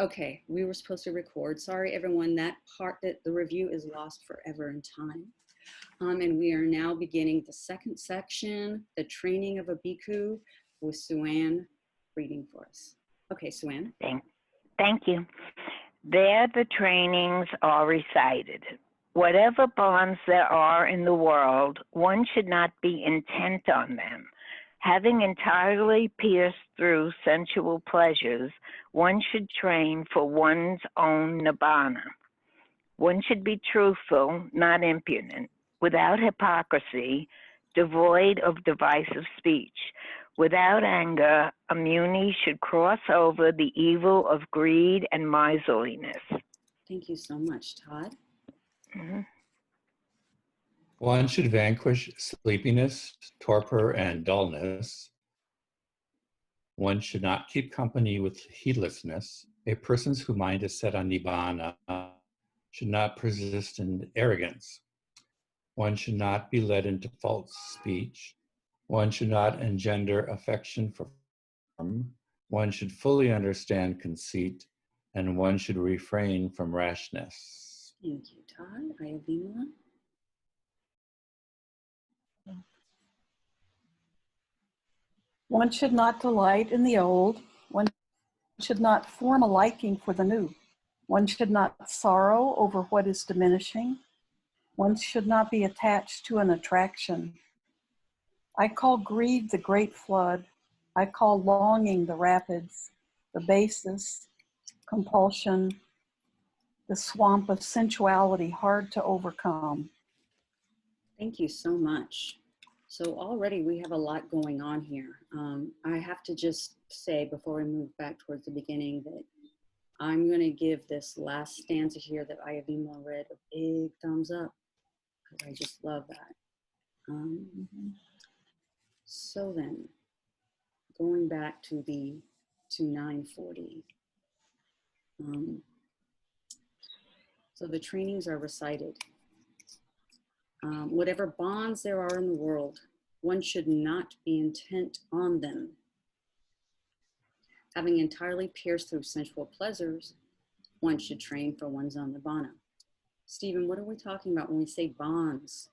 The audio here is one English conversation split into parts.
Okay, we were supposed to record. Sorry, everyone. That part, that the review is lost forever in time. And we are now beginning the second section, the training of a bhikkhu, with Suan reading for us. Okay, Suan. Thank you. There the trainings are recited. Whatever bonds there are in the world, one should not be intent on them. Having entirely pierced through sensual pleasures, one should train for one's own nibbana. One should be truthful, not impudent, without hypocrisy, devoid of divisive speech. Without anger, a muni should cross over the evil of greed and miserliness. Thank you so much, Todd. One should vanquish sleepiness, torpor, and dullness. One should not keep company with heedlessness. A person whose mind is set on nibbana should not persist in arrogance. One should not be led into false speech. One should not engender affection for form. One should fully understand conceit, and one should refrain from rashness. Thank you, Todd. Ayavimala. One should not delight in the old. One should not form a liking for the new. One should not sorrow over what is diminishing. One should not be attached to an attraction. I call greed the great flood. I call longing the rapids, the basis, compulsion, the swamp of sensuality hard to overcome. Thank you so much. So already we have a lot going on here. I have to just say before we move back towards the beginning that I'm going to give this last stanza here that Ayavimala read a big thumbs up because I just love that. So then, going back to 940. So the trainings are recited. Whatever bonds there are in the world, one should not be intent on them. Having entirely pierced through sensual pleasures, one should train for one's own nibbana. Stephen, what are we talking about when we say bonds?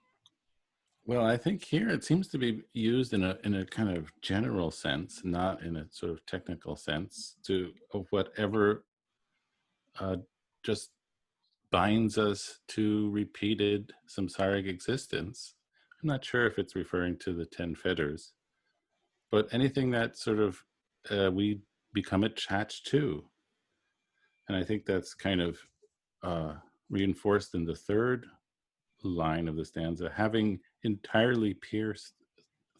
Well, I think here it seems to be used in a kind of general sense, not in a sort of technical sense, of whatever just binds us to repeated samsaric existence. I'm not sure if it's referring to the 10 fetters, but anything that sort of we become attached to. And I think that's kind of reinforced in the third line of the stanza, having entirely pierced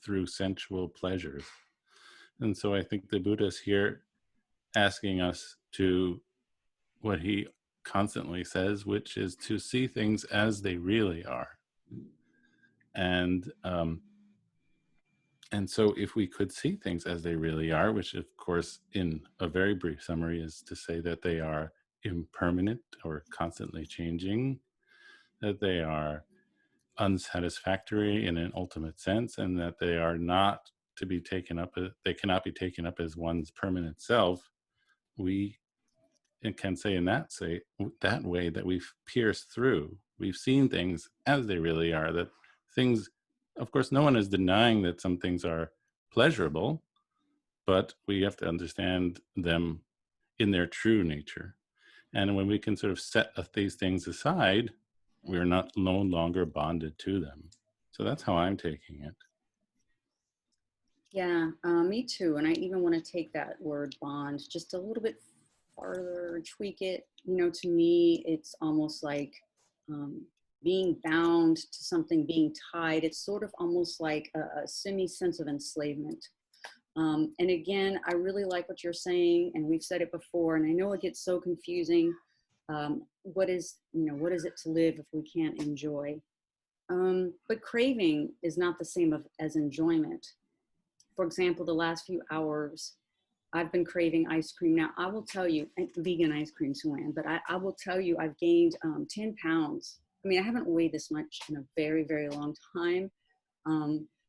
through sensual pleasures. And so I think the Buddha is here asking us to what he constantly says, which is to see things as they really are. And so if we could see things as they really are, which of course in a very brief summary is to say that they are impermanent or constantly changing, that they are unsatisfactory in an ultimate sense, and that they are not to be taken up, they cannot be taken up as one's permanent self, we can say in that way that we've pierced through, we've seen things as they really are, that things, of course, no one is denying that some things are pleasurable, but we have to understand them in their true nature. And when we can sort of set these things aside, we're no longer bonded to them. So that's how I'm taking it. Yeah, me too. And I even want to take that word bond just a little bit farther, tweak it. You know, to me, it's almost like being bound to something, being tied. It's sort of almost like a semi-sense of enslavement. And again, I really like what you're saying, and we've said it before, and I know it gets so confusing. What is it to live if we can't enjoy? But craving is not the same as enjoyment. For example, the last few hours, I've been craving ice cream. Now, I will tell you, vegan ice cream, Suan, but I will tell you I've gained 10 pounds. I mean, I haven't weighed this much in a very, very long time.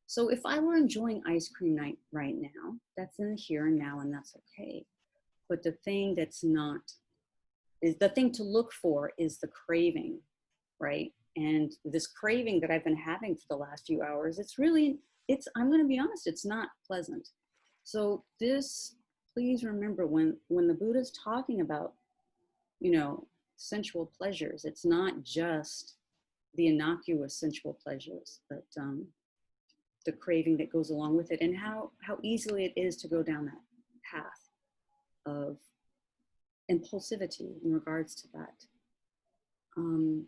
So if I were enjoying ice cream night right now, that's in the here and now, and that's okay. But the thing that's not is the thing to look for is the craving, right? And this craving that I've been having for the last few hours, I'm going to be honest, it's not pleasant. So this, please remember when the Buddha's talking about, sensual pleasures, it's not just the innocuous sensual pleasures, but the craving that goes along with it, and how easily it is to go down that path of impulsivity in regards to that. And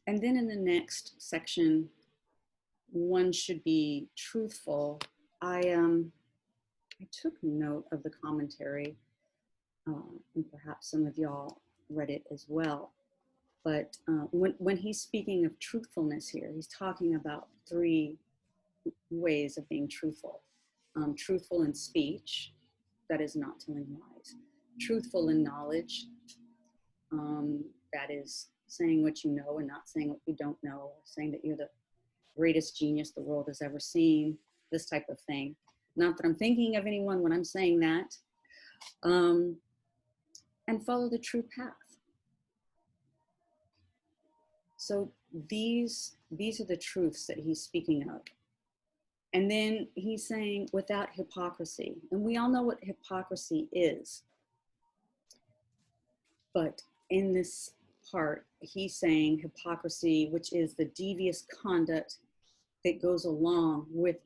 then in the next section, one should be truthful. I took note of the commentary, and perhaps some of y'all read it as well. But when he's speaking of truthfulness here, he's talking about 3 ways of being truthful. Truthful in speech, that is not telling lies. Truthful in knowledge, that is saying what you know and not saying what you don't know, or saying that you're the greatest genius the world has ever seen, this type of thing. Not that I'm thinking of anyone when I'm saying that. And follow the true path. So these are the truths that he's speaking of. And then he's saying without hypocrisy. And we all know what hypocrisy is. But in this part, he's saying hypocrisy, which is the devious conduct that goes along with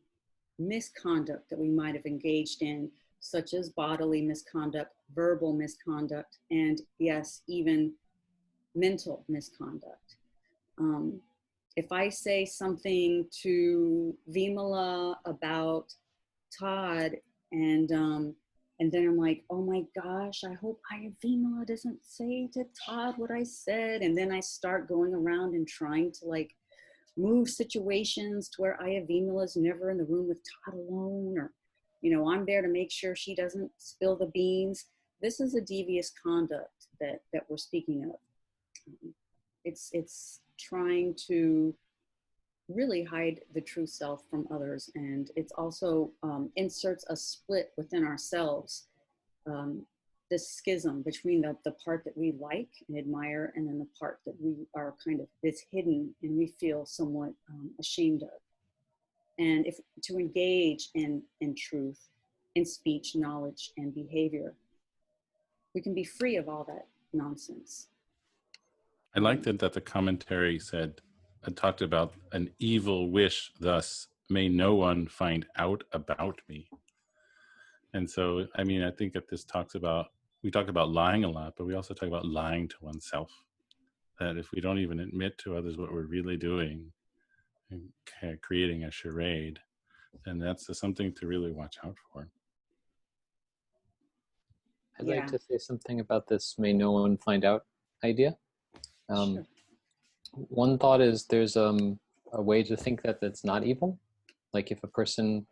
misconduct that we might have engaged in, such as bodily misconduct, verbal misconduct, and yes, even mental misconduct. If I say something to Vimala about Todd, and then I'm like, oh my gosh, I hope Vimala doesn't say to Todd what I said, and then I start going around and trying to like move situations to where Vimala's never in the room with Todd alone, or I'm there to make sure she doesn't spill the beans. This is a devious conduct that we're speaking of. It's trying to really hide the true self from others, and it's also inserts a split within ourselves, this schism between the part that we like and admire, and then the part that we are kind of is hidden and we feel somewhat ashamed of. And if to engage in truth, in speech, knowledge, and behavior, we can be free of all that nonsense. I liked it that the commentary said, talked about an evil wish, thus may no one find out about me. And so, I mean, I think that this we talk about lying a lot, but we also talk about lying to oneself. That if we don't even admit to others what we're really doing, and creating a charade, then that's something to really watch out for. I'd like to say something about this may no one find out idea. Sure. One thought is there's a way to think that that's not evil. Like if a person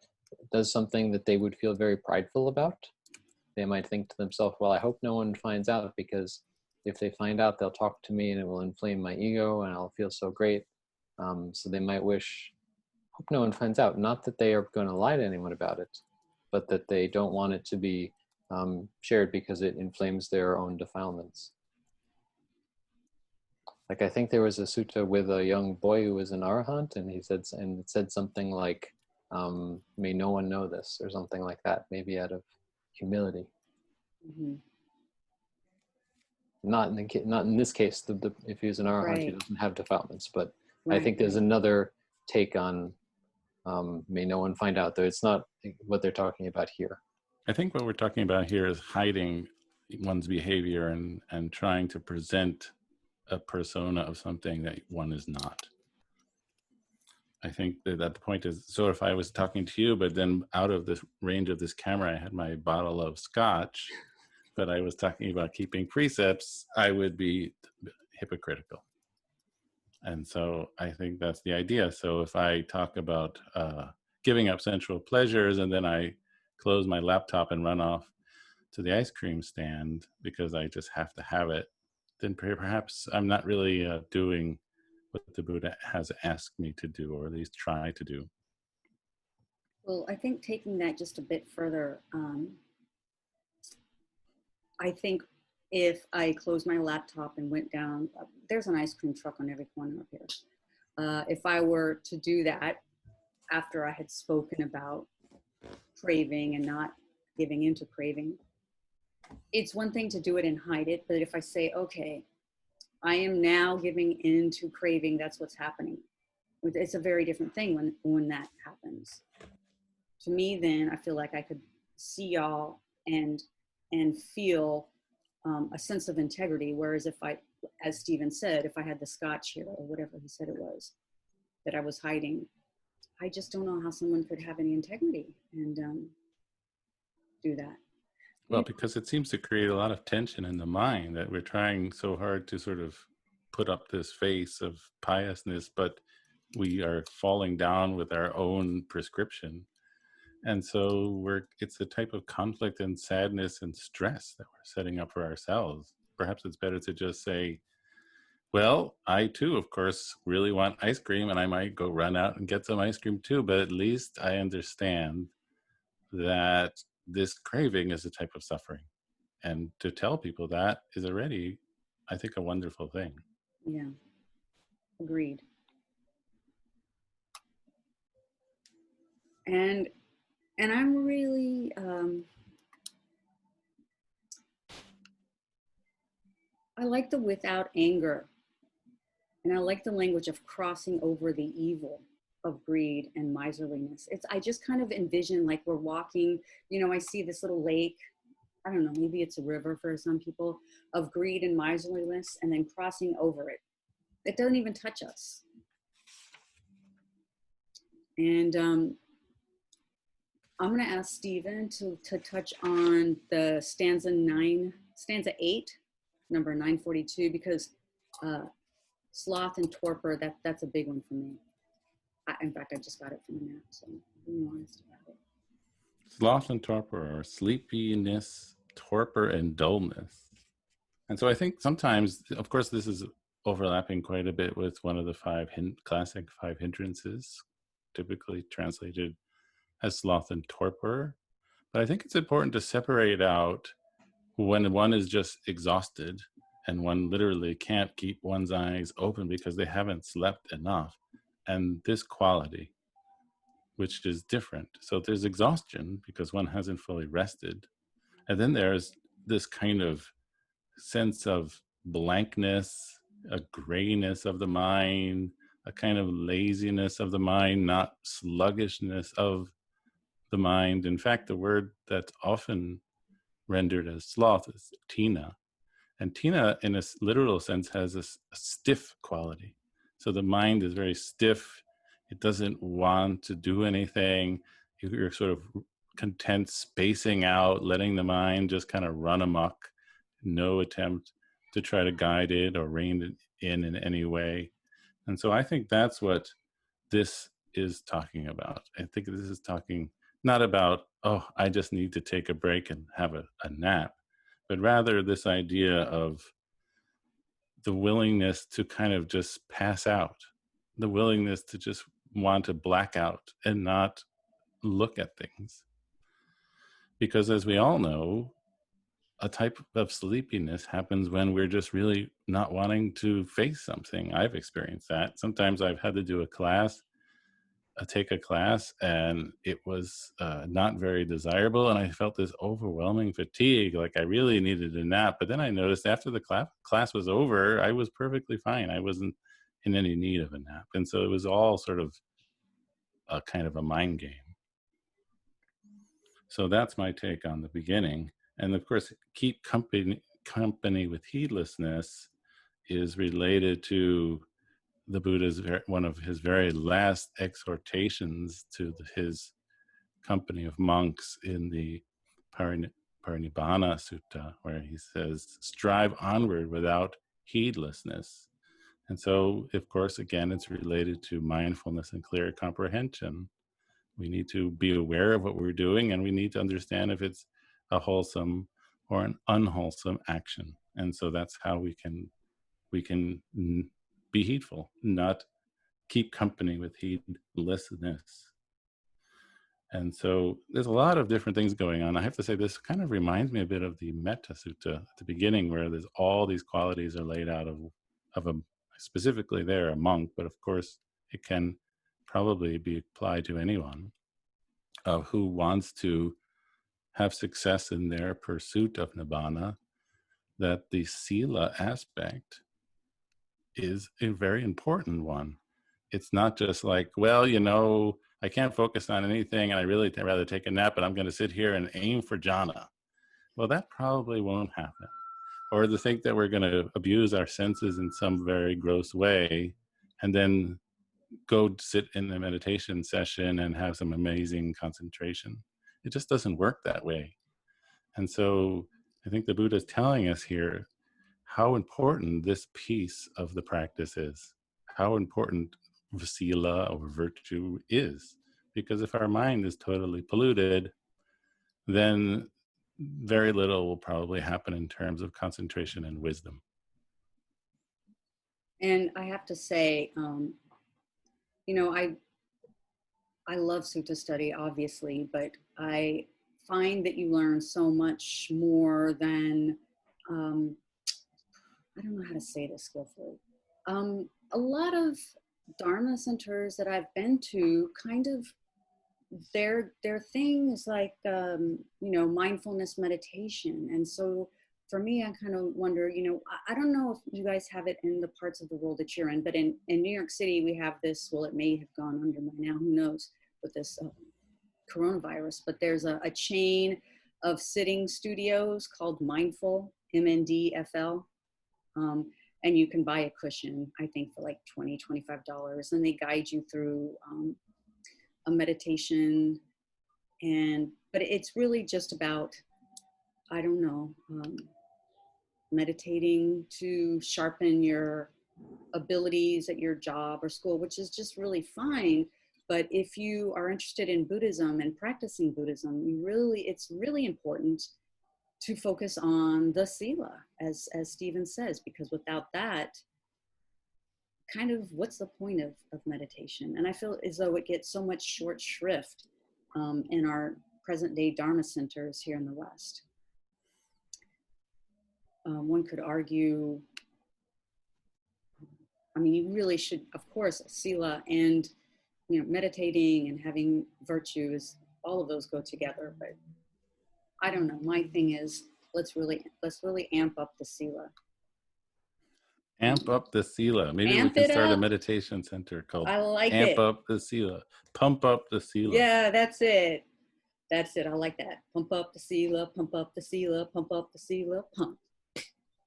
does something that they would feel very prideful about, they might think to themselves, well, I hope no one finds out, because if they find out, they'll talk to me and it will inflame my ego and I'll feel so great. So they might wish, hope no one finds out. Not that they are going to lie to anyone about it, but that they don't want it to be shared because it inflames their own defilements. Like I think there was a sutta with a young boy who was an arahant, and it said something like, "May no one know this," or something like that. Maybe out of humility. Mm-hmm. Not in this case. If he was an arahant, he doesn't have defilements. But I think there's another take on "May no one find out," though it's not what they're talking about here. I think what we're talking about here is hiding one's behavior and trying to present a persona of something that one is not. I think that the point is, so if I was talking to you, but then out of the range of this camera, I had my bottle of scotch, but I was talking about keeping precepts, I would be hypocritical. And so I think that's the idea. So if I talk about giving up sensual pleasures and then I close my laptop and run off to the ice cream stand because I just have to have it, then perhaps I'm not really doing what the Buddha has asked me to do, or at least try to do. Well, I think taking that just a bit further, I think if I closed my laptop and went down, there's an ice cream truck on every corner up here. If I were to do that after I had spoken about craving and not giving into craving, it's one thing to do it and hide it. But if I say, okay, I am now giving into craving, that's what's happening. It's a very different thing when that happens. To me, then I feel like I could see y'all and feel a sense of integrity. Whereas if I, as Stephen said, if I had the scotch here or whatever he said it was that I was hiding, I just don't know how someone could have any integrity and do that. Well, because it seems to create a lot of tension in the mind that we're trying so hard to sort of put up this face of piousness, but we are falling down with our own prescription. And so it's a type of conflict and sadness and stress that we're setting up for ourselves. Perhaps it's better to just say, well, I too, of course, really want ice cream, and I might go run out and get some ice cream too, but at least I understand that this craving is a type of suffering. And to tell people that is already, I think, a wonderful thing. Yeah, agreed. And I'm really, I like the without anger. And I like the language of crossing over the evil of greed and miserliness. I just kind of envision like we're walking, I see this little lake, I don't know, maybe it's a river for some people, of greed and miserliness, and then crossing over it. It doesn't even touch us. And I'm going to ask Stephen to touch on the stanza 8, number 942, because sloth and torpor, that's a big one for me. In fact, I just got it from the map, so I'm honest about it. Sloth and torpor are sleepiness, torpor, and dullness. And so I think sometimes, of course, this is overlapping quite a bit with one of the classic five hindrances, typically translated as sloth and torpor. But I think it's important to separate out when one is just exhausted and one literally can't keep one's eyes open because they haven't slept enough, and this quality, which is different. So there's exhaustion because one hasn't fully rested. And then there's this kind of sense of blankness, a grayness of the mind, a kind of laziness of the mind, not sluggishness of the mind. In fact, the word that's often rendered as sloth is tina. And tina, in a literal sense, has a stiff quality. So the mind is very stiff. It doesn't want to do anything. You're sort of content spacing out, letting the mind just kind of run amok. No attempt to try to guide it or rein it in any way. And so I think that's what this is talking about. I think this is talking not about, oh, I just need to take a break and have a nap, but rather this idea of the willingness to kind of just pass out, the willingness to just want to black out and not look at things. Because as we all know, a type of sleepiness happens when we're just really not wanting to face something. I've experienced that. Sometimes I've had to do take a class, and it was not very desirable, and I felt this overwhelming fatigue, like I really needed a nap. But then I noticed after the class was over, I was perfectly fine. I wasn't in any need of a nap. And so it was all sort of a kind of a mind game. So that's my take on the beginning. And of course, keep company with heedlessness is related to the Buddha's one of his very last exhortations to his company of monks in the Parinibbana Sutta, where he says, strive onward without heedlessness. And so, of course, again, it's related to mindfulness and clear comprehension. We need to be aware of what we're doing, and we need to understand if it's a wholesome or an unwholesome action. And so that's how we can be heedful, not keep company with heedlessness. And so there's a lot of different things going on. I have to say, this kind of reminds me a bit of the Metta Sutta at the beginning, where there's all these qualities are laid out of a, specifically there, a monk, but of course it can probably be applied to anyone who wants to have success in their pursuit of nibbana, that the sila aspect is a very important one. It's not just like, well, you know, I can't focus on anything and I really rather take a nap, but I'm going to sit here and aim for jhana. Well, that probably won't happen. Or to think that we're going to abuse our senses in some very gross way and then go sit in a meditation session and have some amazing concentration. It just doesn't work that way. And so I think the Buddha is telling us here how important this piece of the practice is, how important sila or virtue is. Because if our mind is totally polluted, then very little will probably happen in terms of concentration and wisdom. And I have to say, you know, I love sutta study, obviously, but I find that you learn so much more than, I don't know how to say this skillfully. A lot of Dharma centers that I've been to, kind of, they're things like, you know, mindfulness meditation. And so for me, I kind of wonder, you know, I don't know if you guys have it in the parts of the world that you're in, but in New York City, we have this, well, it may have gone under by now, who knows, with this coronavirus, but there's a chain of sitting studios called Mindful, MNDFL. And you can buy a cushion, I think, for like $20, $25, and they guide you through a meditation. But it's really just about, I don't know, meditating to sharpen your abilities at your job or school, which is just really fine. But if you are interested in Buddhism and practicing Buddhism, it's really important to focus on the sila, as Stephen says, because without that, kind of what's the point of meditation? And I feel as though it gets so much short shrift in our present day Dharma centers here in the West. One could argue, I mean, you really should, of course, sila and, you know, meditating and having virtues, all of those go together, but I don't know. My thing is, let's really amp up the sila. Amp up the sila. Maybe we can start a meditation center called I like Amp it. Up the Sila. Pump up the sila. Yeah, that's it. That's it. I like that. Pump up the sila, pump up the sila, pump up the sila, pump.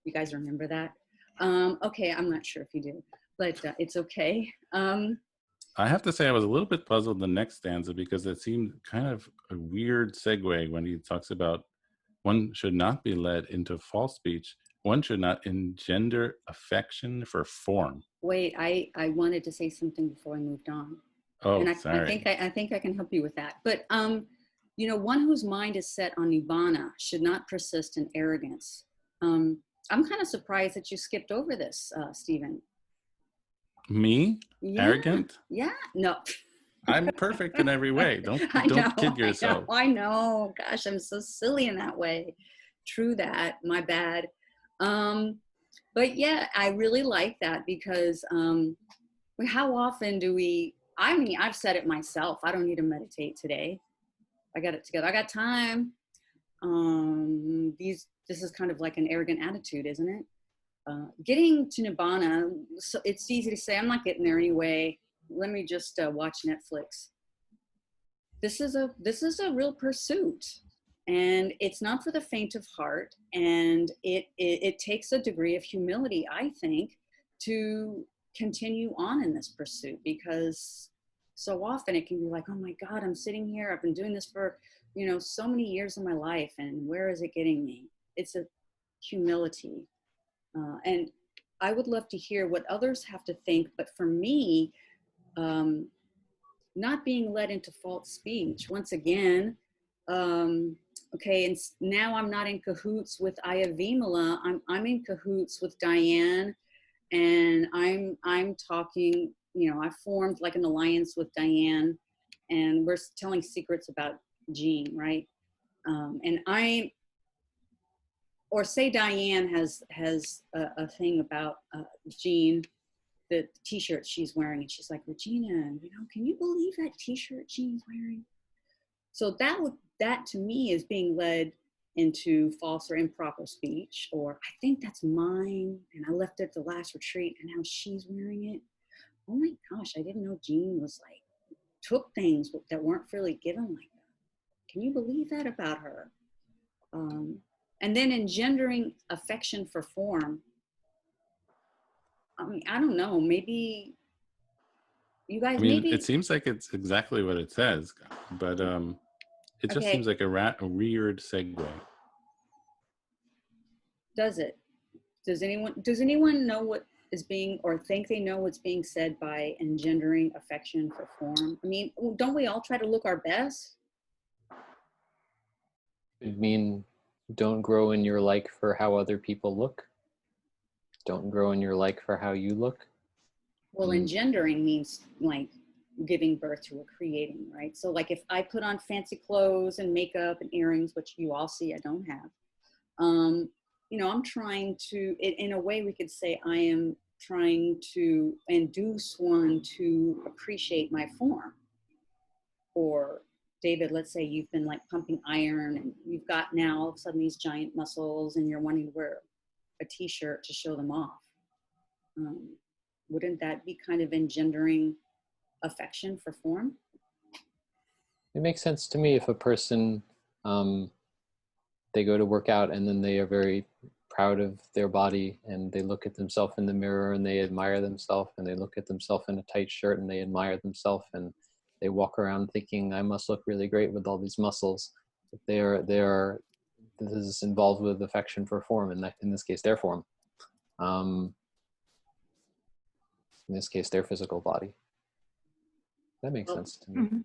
You guys remember that? Okay, I'm not sure if you do, but it's okay. I have to say I was a little bit puzzled in the next stanza because it seemed kind of a weird segue when he talks about one should not be led into false speech. One should not engender affection for form. Wait, I wanted to say something before I moved on. Oh, and sorry. I think I can help you with that. But you know, one whose mind is set on nibbana should not persist in arrogance. I'm kind of surprised that you skipped over this, Stephen. Me? Yeah, arrogant? Yeah. No. I'm perfect in every way. Don't kid yourself. I know. Gosh, I'm so silly in that way. True that. My bad. But yeah, I really like that because how often do we, I mean, I've said it myself. I don't need to meditate today. I got it together. I got time. This is kind of like an arrogant attitude, isn't it? Getting to nibbana, so it's easy to say, I'm not getting there anyway. Let me just watch Netflix. This is a real pursuit, and it's not for the faint of heart. And it takes a degree of humility, I think, to continue on in this pursuit, because so often it can be like, oh my God, I'm sitting here. I've been doing this for, you know, so many years of my life, and where is it getting me? It's a humility. And I would love to hear what others have to think, but for me, not being led into false speech. Once again, okay, and now I'm not in cahoots with Ayavimala. I'm in cahoots with Diane, and I'm talking. You know, I formed like an alliance with Diane, and we're telling secrets about Jean, right? And or say Diane has a thing about Jean, the t-shirt she's wearing, and she's like, Regina, can you believe that t-shirt Jean's wearing? So that to me is being led into false or improper speech, or I think that's mine, and I left it at the last retreat, and now she's wearing it. Oh my gosh, I didn't know Jean was like, took things that weren't really given like that. Can you believe that about her? And then engendering affection for form. I mean, I don't know, maybe you guys, I mean, maybe. it seems like it's exactly what it says, but it just seems like a weird segue. Does it? Does anyone know what is being, or think they know what's being said by engendering affection for form? I mean, don't we all try to look our best? I mean, don't grow in your like for how other people look. Don't grow in your like for how you look. Well, engendering means like giving birth to or creating, right? So like if I put on fancy clothes and makeup and earrings, which you all see I don't have, I'm trying to, in a way we could say I am trying to induce one to appreciate my form. Or David, let's say you've been like pumping iron and you've got now all of a sudden these giant muscles and you're wanting to wear a t-shirt to show them off. Wouldn't that be kind of engendering affection for form? It makes sense to me if a person, they go to work out and then they are very proud of their body and they look at themselves in the mirror and they admire themselves, and they look at themselves in a tight shirt and they admire themselves, and they walk around thinking, I must look really great with all these muscles. This is involved with affection for form, and in this case, their form. In this case, their physical body. That makes sense to me.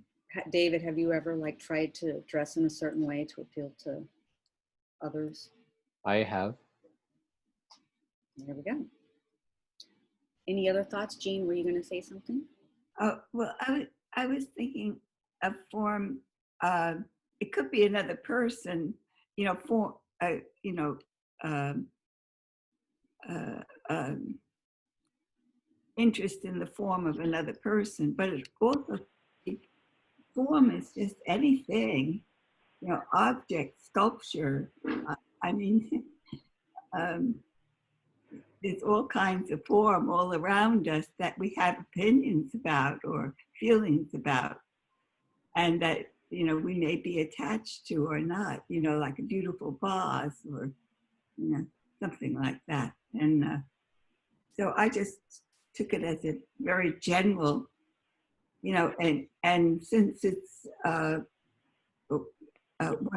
David, have you ever like tried to dress in a certain way to appeal to others? I have. There we go. Any other thoughts? Jean, were you going to say something? Well, I was thinking of form. It could be another person, interest in the form of another person, but it also, form is just anything, object, sculpture. I mean, there's all kinds of form all around us that we have opinions about or feelings about, and that, we may be attached to or not, like a beautiful vase or, something like that. And so I just took it as a very general, and since it's one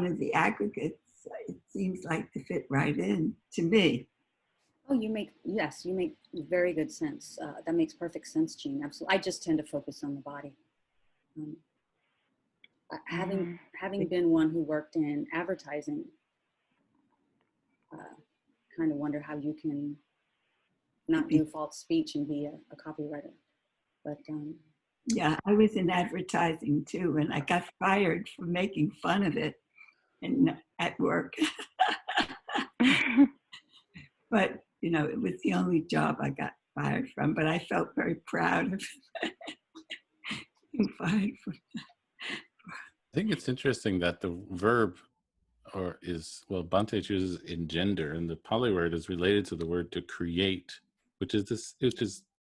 of the aggregates, it seems like to fit right in to me. Oh, you make very good sense. That makes perfect sense, Jean. Absolutely. I just tend to focus on the body. Having been one who worked in advertising, kind of wonder how you can not do false speech and be a copywriter. But yeah, I was in advertising too, and I got fired for making fun of it at work. But it was the only job I got fired from, but I felt very proud of being fired from that. I think it's interesting that the verb Bhante chooses engender, and the Pali word is related to the word to create, which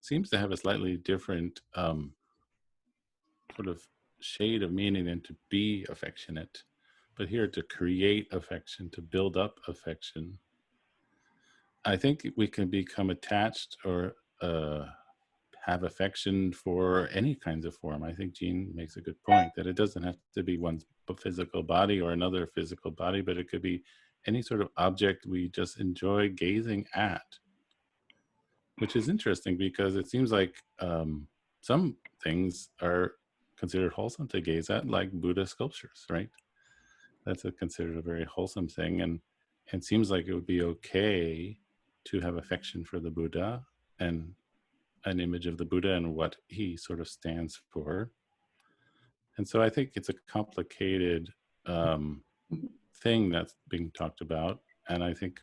seems to have a slightly different sort of shade of meaning than to be affectionate. But here, to create affection, to build up affection. I think we can become attached or have affection for any kinds of form. I think Jean makes a good point that it doesn't have to be one's physical body or another physical body, but it could be any sort of object we just enjoy gazing at, which is interesting because it seems like some things are considered wholesome to gaze at, like Buddha sculptures, right? That's considered a very wholesome thing, and it seems like it would be okay to have affection for the Buddha and an image of the Buddha and what he sort of stands for. And so I think it's a complicated thing that's being talked about. And I think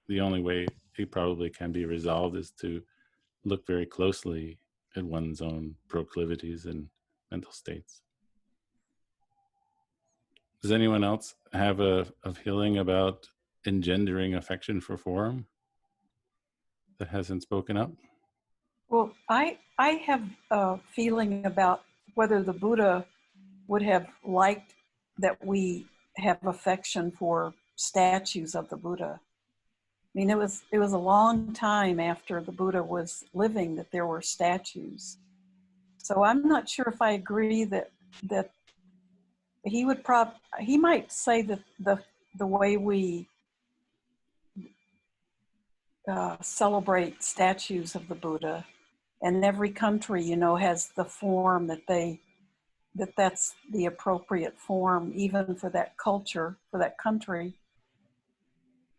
the only way it probably can be resolved is to look very closely at one's own proclivities and mental states. Does anyone else have a feeling about engendering affection for form that hasn't spoken up? Well, I have a feeling about whether the Buddha would have liked that we have affection for statues of the Buddha. I mean, it was a long time after the Buddha was living that there were statues. So I'm not sure if I agree that he might say that the way we celebrate statues of the Buddha, and every country, has the form that's the appropriate form, even for that culture, for that country.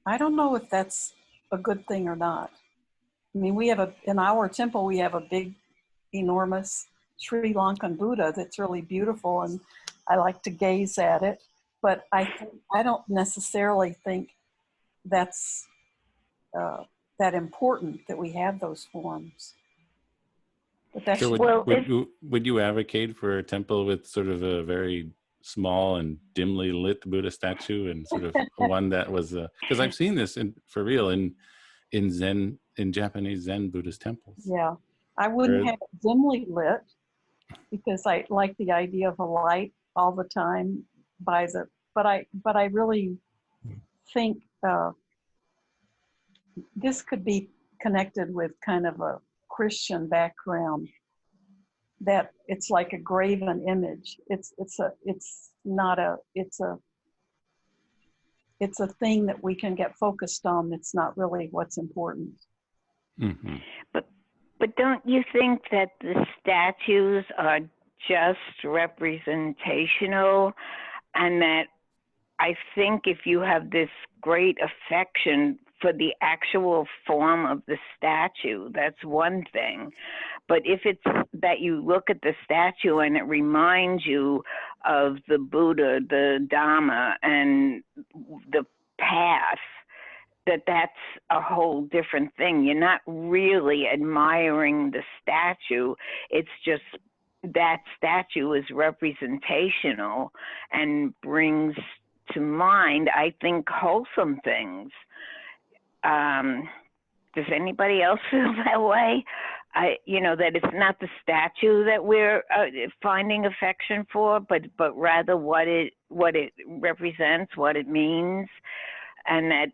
I don't know if that's a good thing or not. I mean, in our temple, we have a big, enormous Sri Lankan Buddha that's really beautiful, and I like to gaze at it. But I don't necessarily think that's that important that we have those forms. But that's Sure. Would you advocate for a temple with sort of a very small and dimly lit Buddha statue, and sort of one that was because I've seen this for real in Japanese Zen Buddhist temples. Yeah, I wouldn't have it dimly lit because I like the idea of a light all the time but I really think this could be connected with kind of a Christian background, that it's like a graven image. It's a thing that we can get focused on. That's not really what's important. Mm-hmm. But don't you think that the statues are just representational, and that I think if you have this great affection for the actual form of the statue, that's one thing. But if it's that you look at the statue and it reminds you of the Buddha, the Dhamma, and the path, that's a whole different thing. You're not really admiring the statue. It's just that statue is representational and brings to mind, I think, wholesome things. Does anybody else feel that way? That it's not the statue that we're finding affection for, but rather what it represents, what it means. And that,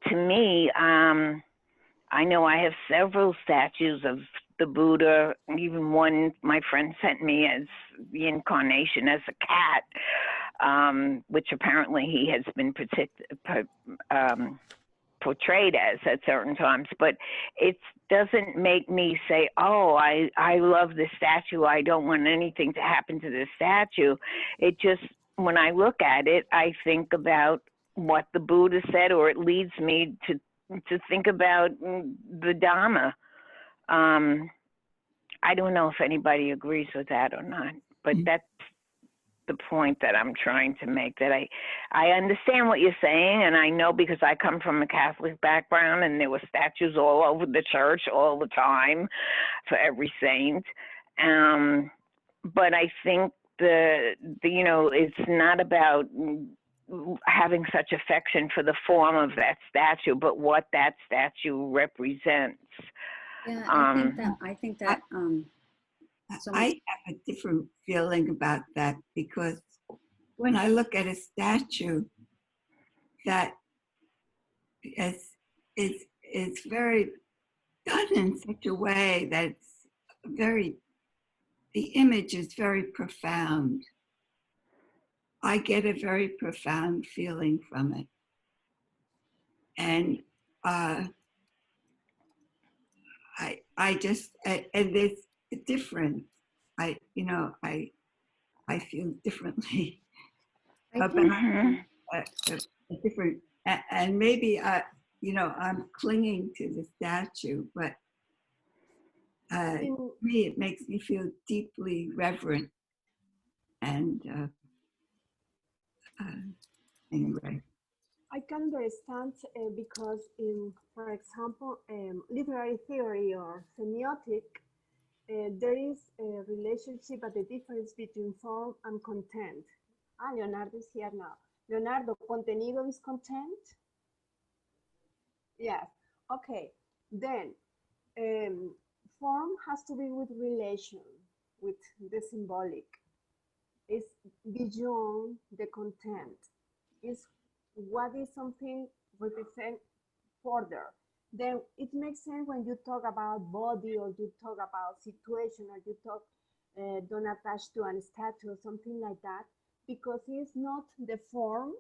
to me, I know I have several statues of the Buddha, even one my friend sent me as the incarnation as a cat, which apparently he has been portrayed as at certain times. But it doesn't make me say, oh, I love this statue, I don't want anything to happen to this statue. It just, when I look at it, I think about what the Buddha said, or it leads me to think about the Dhamma. I don't know if anybody agrees with that or not, but that's the point that I'm trying to make, that I understand what you're saying, and I know because I come from a Catholic background and there were statues all over the church all the time for every saint. But I think it's not about having such affection for the form of that statue, but what that statue represents. Yeah, I think that I have a different feeling about that, because when I look at a statue that it's very done in such a way that the image is very profound. I get a very profound feeling from it. And and there's a difference. I feel differently about a different, and maybe I'm clinging to the statue, but to me it makes me feel deeply reverent And anyway. I can understand because in, for example, literary theory or semiotic, there is a relationship at the difference between form and content. Leonardo is here now. Leonardo, contenido is content? Yes. Okay. Then form has to be with relation, with the symbolic. It's beyond the content. It's what is something represent further. Then it makes sense when you talk about body or you talk about situation or you talk don't attach to an statue or something like that, because it's not the form.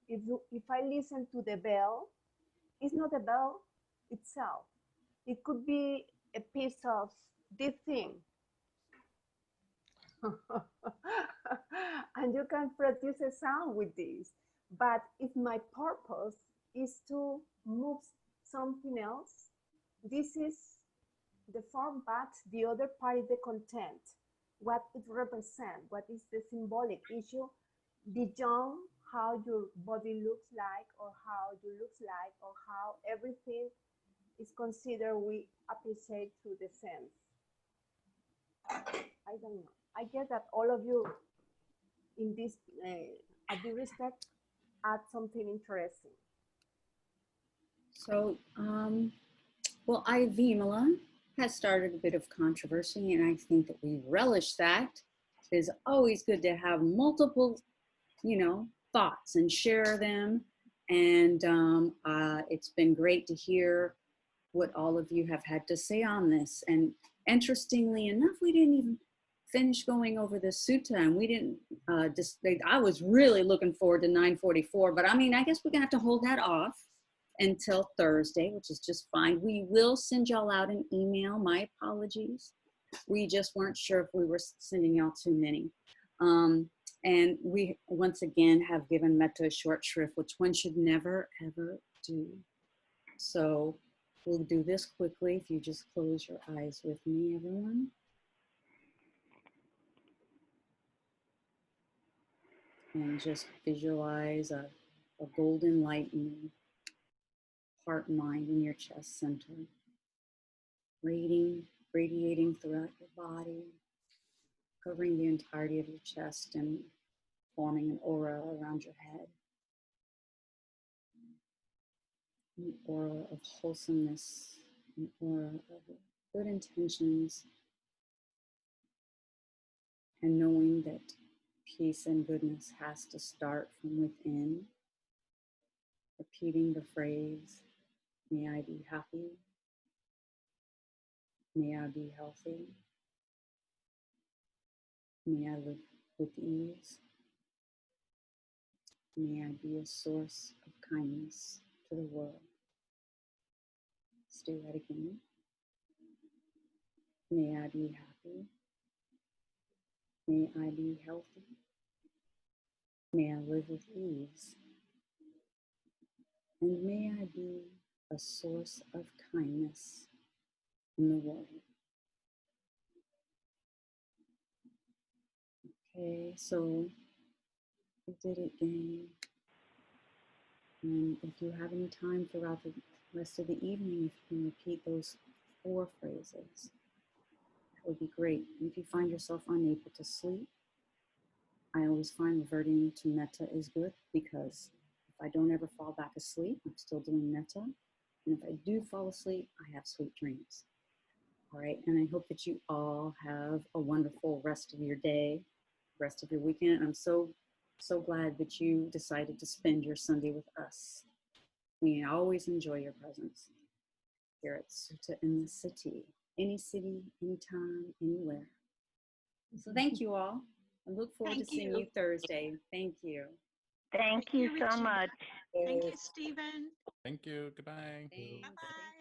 If I listen to the bell, it's not the bell itself. It could be a piece of this thing. And you can produce a sound with this. But if my purpose is to move something else, this is the form, but the other part is the content, what it represents, what is the symbolic issue beyond how your body looks like or how you look like or how everything is considered we appreciate through the sense. I don't know. I guess that all of you in this, at the respect, add something interesting. So, well, Ivimala has started a bit of controversy, and I think that we relish that. It is always good to have multiple, thoughts and share them. And it's been great to hear what all of you have had to say on this. And interestingly enough, we didn't even finish going over the sutta, and we didn't I was really looking forward to 944, but I mean, I guess we're gonna have to hold that off until Thursday, which is just fine. We will send y'all out an email. My apologies. We just weren't sure if we were sending y'all too many. And we once again have given metta a short shrift, which one should never ever do. So we'll do this quickly. If you just close your eyes with me, everyone. And just visualize a golden light in your heart and mind in your chest center, radiating throughout your body, covering the entirety of your chest and forming an aura around your head. An aura of wholesomeness, an aura of good intentions, and knowing that peace and goodness has to start from within. Repeating the phrase, may I be happy, may I be healthy, may I live with ease, may I be a source of kindness to the world. Let's do that again. May I be happy, may I be healthy, may I live with ease, and may I be a source of kindness in the world. Okay, so we did it, gang. And if you have any time throughout the rest of the evening, if you can repeat those 4 phrases, that would be great. And if you find yourself unable to sleep, I always find reverting to metta is good, because if I don't ever fall back asleep, I'm still doing metta. And if I do fall asleep, I have sweet dreams. All right, and I hope that you all have a wonderful rest of your day, rest of your weekend. I'm so glad that you decided to spend your Sunday with us. We always enjoy your presence here at Sutta in the City, anytime, anywhere. So thank you all. I look forward to seeing you Thursday. Thank you. Thank you so much. Thank you, Stephen. Thank you. Goodbye. Thanks. Bye-bye.